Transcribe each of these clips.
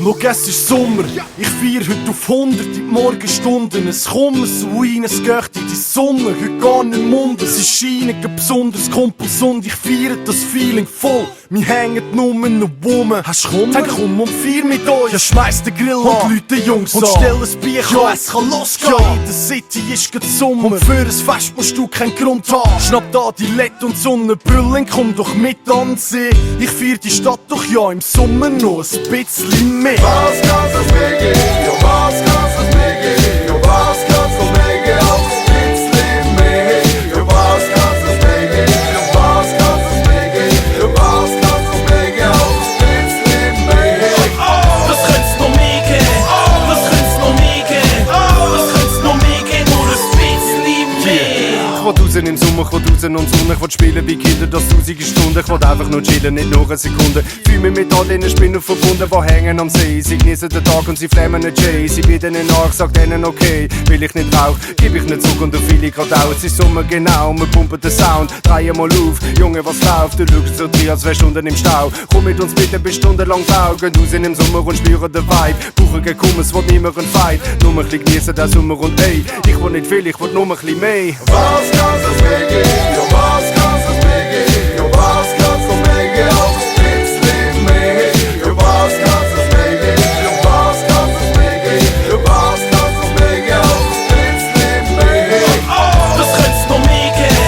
Schau, es ist Sommer, ich feier heute auf 100 in die Morgenstunden. Es kommt so rein, es geht in die Sonne, heute gar nicht Mund. Es ist scheinen besonders Kumpels und ich feier das Feeling voll. Wir hängen nur noch rum. Hast du Kummer? Dann komm und feier mit euch. Ja, schmeiss den Grill an und Leute Jungs und stell ein Bier an. Ja, es kann losgehen. Ja, in der City ist grad Sommer und für ein Fest musst du keinen Grund haben. Schnapp da die LED und Sonnenbrillen, komm doch mit an See. Ich feier die Stadt doch ja im Sommer noch ein bisschen mehr. Was kannst du mir geben? Ja, was kannst du mir geben? Ja, was kannst du mir geben? Auch ein bisschen mehr. Ja, was kannst du mir geben? Ja, was kannst du mir geben? Ja, was kannst du mir geben? Auch ein bisschen mehr. Was könnt's noch mehr geben? Was könnt's noch mehr geben? Was könnt's noch mehr geben? Nur ein bisschen mehr. Ich will raus im Sommer, ich will raus und Sonne. Ich will spielen wie Kinder, das 1000 Stunden. Ich will einfach nur chillen, nicht nur eine Sekunde. Fühl mich mit all den Spinnen verbunden, die hängen am See. Sie genießen den Tag und sie flammen einen Jay. Sie bieten ihnen nach, sag denen okay. Will ich nicht rauch, gib ich nicht Zug und fühl ich grad auch. Es ist Sommer genau, wir pumpen den Sound. Drehen mal auf, Junge, was läuft? Du schaust so drin, als 2 Stunden im Stau. Komm mit uns bitte bis stundenlang Tau. Gehen raus im Sommer und spüren den Vibe. Brauchen kein Kummer, es wird niemand ein Fight. Nur ein bisschen genießen den Sommer und ey, ich will nicht viel, ich will nur ein bisschen mehr. Was kannst du mir geben? Ja, was kannst du mir geben? Ja, was kannst du mir geben? Auch ein bisschen mehr. Ja, was kannst du mir geben? Ja, was kannst du mir geben? Ja, was kannst du mir geben? Auch ein bisschen mehr. Was könnt's noch mehr geben?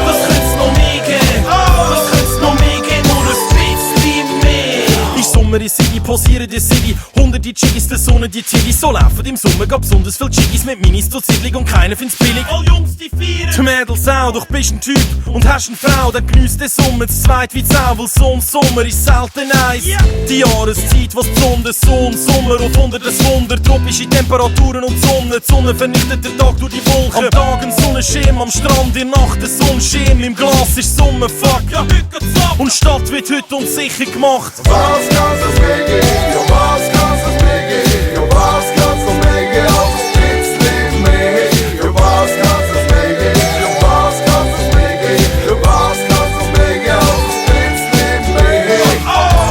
Was könnt's noch mehr geben? Was könnt's noch mehr geben? Nur ein bisschen mehr. Ist Sommer in City, posieren die City. 100 die Chiggies, der Sonne die Chiggies. So laufen im Sommer, gab besonders viel Chiggies mit Minis zur Siedlung und keiner find's billig. All Jungs, die feiern. Die Mädels auch, doch bist ein Typ und hast eine Frau, dann geniesst den Sommer zu zweit wie Sau, weil so ein Sommer ist selten nice. Die Jahreszeit, was die Sonne, so ein Sommer auf 100 ein Wunder. Tropische Temperaturen und die Sonne vernichtet den Tag durch die Wolken. Am Tag ein Sonnenschirm, am Strand in der Nacht ein Sonnenschirm. Im Glas ist Sommer, fuck, ja, heute geht's ab. Und die Stadt wird heute uns sicher gemacht. Was kannst du mir geben? Ja, was kannst du mir geben? Ja, was kannst du mir geben? Auch ein bisschen mehr. Ja, was kannst du mir geben? Ja, was kannst du mir geben? Ja, was kannst du mir geben? Auch ein bisschen mehr.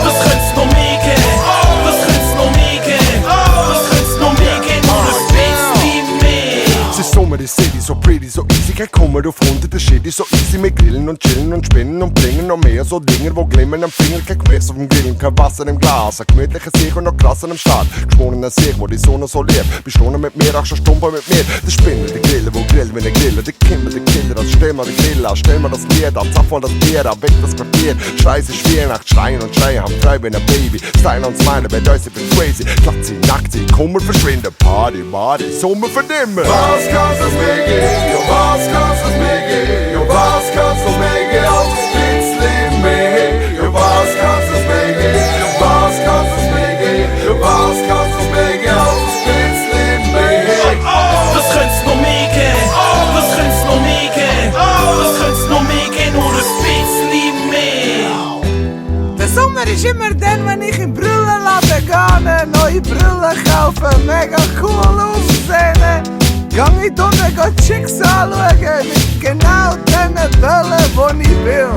Was könnt's noch mehr geben? Was könnt's noch mehr geben? Was könnt's noch mehr geben? Nur ein bisschen mehr. Es ist Sommer, die City, so pretty, so easy. Kein Kummer auf 100, der Shit ist so easy. Wir grillen und chillen und spinnen und bringen noch mehr so Dinge, wo glimmen am Finger. Kein Quiz auf dem Grillen, kein Wasser im Glas. Ein gemütlicher Sieg und noch krass am Start. Geschworener Sieg, wo die Sonne so lebt. Bestohlen mit mir, auch schon stumper mit mir. Der Spinner, die Grille, wo grillen wir den Griller. Die Kimmer, die Killer, das stell mal den Grill an. Stell mal das Lied an, zapf mal das Bier an. Weg das Quartier, Scheiß ist Weihnacht. Schreien und schreien, haben frei wie ein Baby. Style und Smile, bei uns, ich bin crazy. Klappt sie, nackt sie, Kummer verschwinden. Party, Party, Sommer verdimmen. Was kannst du mir geben? Ja, was kannst du mir geben? Ja, was kannst du mir geben? Auch ein bisschen mehr. Ja, was kannst du mir geben? Ja, was kannst du mir geben? Ja, was kannst du mir geben? Auch ein bisschen mehr. Was könnt's noch mehr geben? Was könnt's noch mehr geben? Was könnt's noch mehr geben? Nur ein bisschen mehr. Der Sommer ist immer dann, wenn ich in Brillenladen gehe, neue Brillen kaufe, mega cool aussehen. Gang ich unten, geh Chicks anschauen, mit genau den Bällen, die ich will.